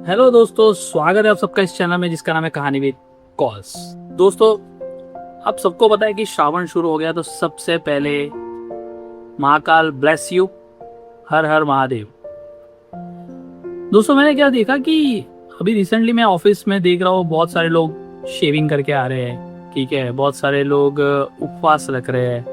Hello दोस्तों, स्वागत है आप सबका इस चैनल में जिसका नाम है कहानी विद कॉल्स। दोस्तों, आप सबको पता है कि श्रावण शुरू हो गया तो सबसे पहले महाकाल ब्लेस यू, हर हर महादेव। दोस्तों, मैंने क्या देखा कि अभी रिसेंटली मैं ऑफिस में देख रहा हूँ बहुत सारे लोग शेविंग करके आ रहे हैं। ठीक है, बहुत सारे लोग उपवास रख रहे हैं,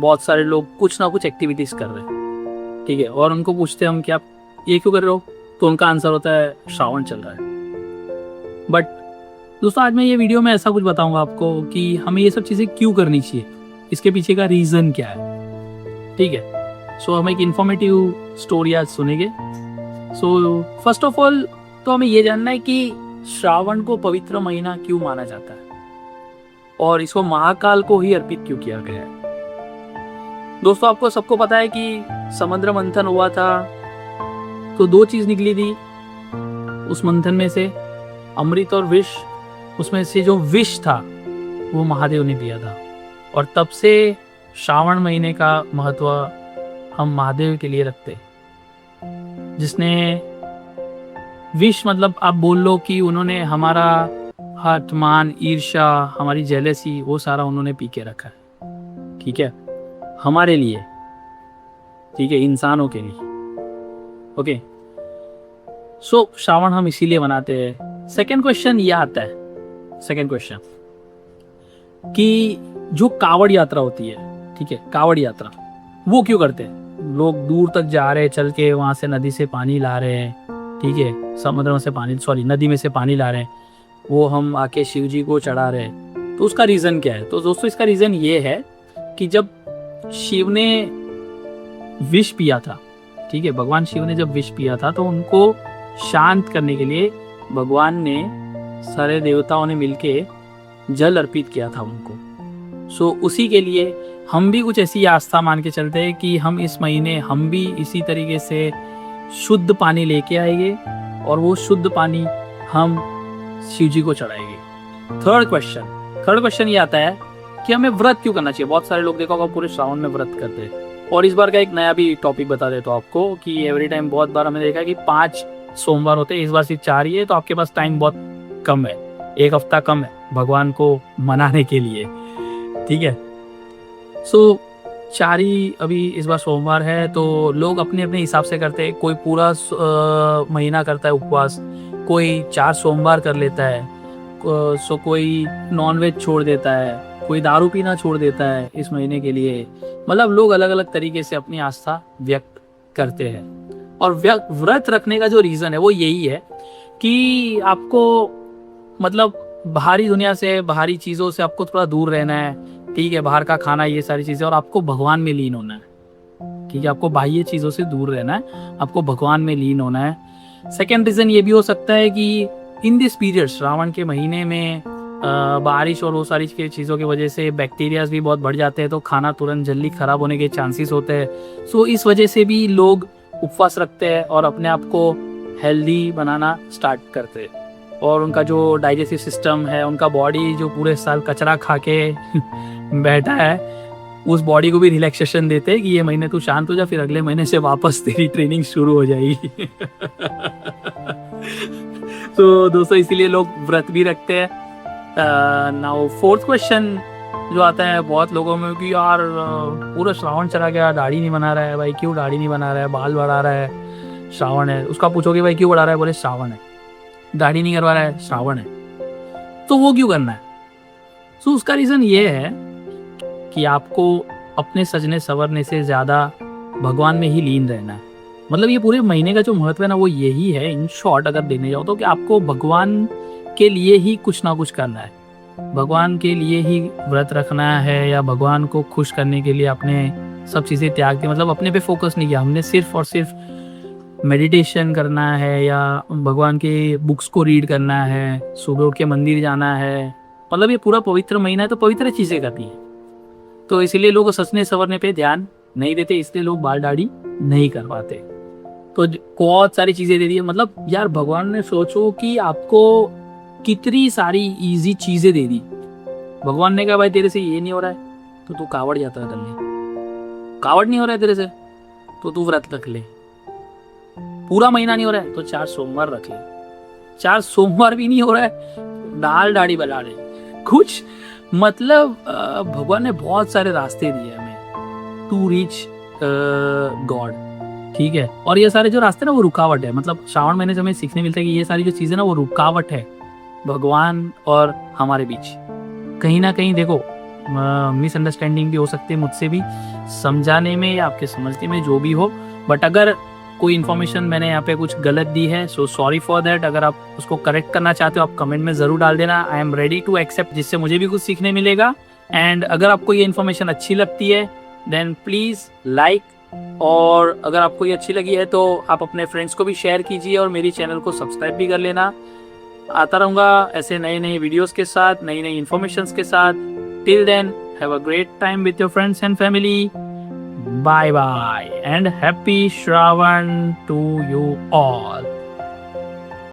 बहुत सारे लोग कुछ ना कुछ एक्टिविटीज कर रहे हैं। ठीक है, और उनको पूछते हैं हम कि आप ये क्यों कर रहे हो, तो उनका आंसर होता है श्रावण चल रहा है। बट दोस्तों, आज मैं ये वीडियो में ऐसा कुछ बताऊंगा आपको कि हमें ये सब चीज़ें क्यों करनी चाहिए, इसके पीछे का रीज़न क्या है। ठीक है, सो हम एक इन्फॉर्मेटिव स्टोरी आज सुनेंगे। सो फर्स्ट ऑफ ऑल तो हमें ये जानना है कि श्रावण को पवित्र महीना क्यों माना जाता है और इसको महाकाल को ही अर्पित क्यों किया गया है। दोस्तों, आपको सबको पता है कि समुद्र मंथन हुआ था तो दो चीज निकली थी उस मंथन में से, अमृत और विष। उसमें से जो विष था वो महादेव ने दिया था, और तब से श्रावण महीने का महत्व हम महादेव के लिए रखते। जिसने विष मतलब आप बोल लो कि उन्होंने हमारा हठ मान ईर्ष्या, हमारी जेलेसी, वो सारा उन्होंने पी के रखा है। ठीक है, हमारे लिए, ठीक है, इंसानों के लिए। ओके, सो श्रावण हम इसीलिए मनाते हैं। सेकेंड क्वेश्चन ये आता है, सेकेंड क्वेश्चन कि जो कावड़ यात्रा होती है, ठीक है, कावड़ यात्रा वो क्यों करते हैं? लोग दूर तक जा रहे हैं चल के, वहां से नदी से पानी ला रहे हैं, ठीक है, समुद्र में से पानी, सॉरी नदी में से पानी ला रहे हैं, वो हम आके शिव जी को चढ़ा रहे हैं। तो उसका रीजन क्या है? तो दोस्तों, इसका रीजन ये है कि जब शिव ने विष पिया था, ठीक है, भगवान शिव ने जब विष पिया था तो उनको शांत करने के लिए भगवान ने, सारे देवताओं ने मिलके जल अर्पित किया था उनको। सो उसी के लिए हम भी कुछ ऐसी आस्था मान के चलते हैं कि हम इस महीने हम भी इसी तरीके से शुद्ध पानी लेके आएंगे और वो शुद्ध पानी हम शिव जी को चढ़ाएंगे। थर्ड क्वेश्चन ये आता है कि हमें व्रत क्यों करना चाहिए। बहुत सारे लोग देखा होगा पूरे श्रावण में व्रत करते हैं। और इस बार का एक नया भी टॉपिक बता देता हूँ आपको कि एवरी टाइम बहुत बार हमने देखा कि 5 सोमवार होते हैं, इस बार सिर्फ 4 ही है, तो आपके पास टाइम बहुत कम है, 1 हफ्ता कम है भगवान को मनाने के लिए। ठीक है, सो 4 ही अभी इस बार सोमवार है, तो लोग अपने अपने हिसाब से करते हैं। कोई पूरा महीना करता है उपवास, कोई 4 सोमवार कर लेता है, सो कोई नॉनवेज छोड़ देता है, कोई दारू पीना छोड़ देता है इस महीने के लिए। मतलब लोग अलग अलग तरीके से अपनी आस्था व्यक्त करते हैं। और व्रत रखने का जो रीजन है वो यही है कि आपको मतलब बाहरी दुनिया से, बाहरी चीजों से आपको थोड़ा दूर रहना है। ठीक है, बाहर का खाना, ये सारी चीजें, और आपको भगवान में लीन होना है। ठीक है, आपको बाह्य चीजों से दूर रहना है, आपको भगवान में लीन होना है। सेकेंड रीजन ये भी हो सकता है कि इन दिस पीरियड, श्रावण के महीने में बारिश और वो सारी चीज़ों की वजह से बैक्टीरियाज भी बहुत बढ़ जाते हैं, तो खाना तुरंत जल्दी खराब होने के चांसेस होते हैं। सो इस वजह से भी लोग उपवास रखते हैं और अपने आप को हेल्दी बनाना स्टार्ट करते हैं। और उनका जो डाइजेस्टिव सिस्टम है, उनका बॉडी जो पूरे साल कचरा खा के बैठा है, उस बॉडी को भी रिलैक्सेशन देते हैं कि ये महीने तू शांत हो जा, फिर अगले महीने से वापस तेरी ट्रेनिंग शुरू हो जाएगी। तो दोस्तों, इसीलिए लोग व्रत भी रखते हैं। नाउ फोर्थ क्वेश्चन जो आता है बहुत लोगों में कि यार पूरा श्रावण चला गया, दाढ़ी नहीं बना रहा है भाई, क्यों दाढ़ी नहीं बना रहा है, बाल बढ़ा रहा है, श्रावण है। उसका पूछोगे भाई क्यों बढ़ा रहा है, बोले श्रावण है। दाढ़ी नहीं करवा रहा है, श्रावण है। तो वो क्यों करना है? तो उसका रीजन ये है कि आपको अपने सजने संवरने से ज्यादा भगवान में ही लीन रहना है। मतलब ये पूरे महीने का जो महत्व है ना, वो यही है इन शॉर्ट अगर देने जाओ तो, कि आपको भगवान के लिए ही कुछ ना कुछ करना है, भगवान के लिए ही व्रत रखना है, या भगवान को खुश करने के लिए अपने सब चीज़ें त्याग दी। मतलब अपने पे फोकस नहीं किया हमने, सिर्फ और सिर्फ मेडिटेशन करना है या भगवान के बुक्स को रीड करना है, सुबह उठ के मंदिर जाना है। मतलब ये पूरा पवित्र महीना है तो पवित्र चीज़ें करनी है। तो इसीलिए लोग सजने संवरने पे ध्यान नहीं देते, इसलिए लोग बाल दाढ़ी नहीं करवाते। तो बहुत सारी चीज़ें दे दी। मतलब यार, भगवान ने सोचो कि आपको कितनी सारी इजी चीजें दे दी। भगवान ने कहा भाई तेरे से ये नहीं हो रहा है तो तू कावड़ यात्रा कर ले, कावड़ नहीं हो रहा है तेरे से तो तू व्रत रख ले, पूरा महीना नहीं हो रहा है तो 4 सोमवार रख ले, 4 सोमवार भी नहीं हो रहा है दाल दाढ़ी बना ले कुछ, मतलब भगवान ने बहुत सारे रास्ते दिए हमें टू रीच गॉड, ठीक है। और ये सारे जो रास्ते ना वो रुकावट है, मतलब श्रावण महीने से हमें सीखने मिलता है कि ये सारी जो चीजें ना वो रुकावट है भगवान और हमारे बीच। कहीं ना कहीं देखो मिसअंडरस्टैंडिंग भी हो सकती है मुझसे भी समझाने में या आपके समझने में, जो भी हो, बट अगर कोई इन्फॉर्मेशन मैंने यहाँ पे कुछ गलत दी है सो सॉरी फॉर दैट। अगर आप उसको करेक्ट करना चाहते हो आप कमेंट में जरूर डाल देना, I am ready to accept, जिससे मुझे भी कुछ सीखने मिलेगा। एंड अगर आपको ये इन्फॉर्मेशन अच्छी लगती है देन प्लीज लाइक, और अगर आपको ये अच्छी लगी है तो आप अपने फ्रेंड्स को भी शेयर कीजिए और मेरी चैनल को सब्सक्राइब भी कर लेना। आता रहूँगा ऐसे नए नए वीडियोस के साथ, नई नई इन्फॉर्मेशंस के साथ। Till then have a great time with your friends and family. Bye bye and happy Shravan to you all.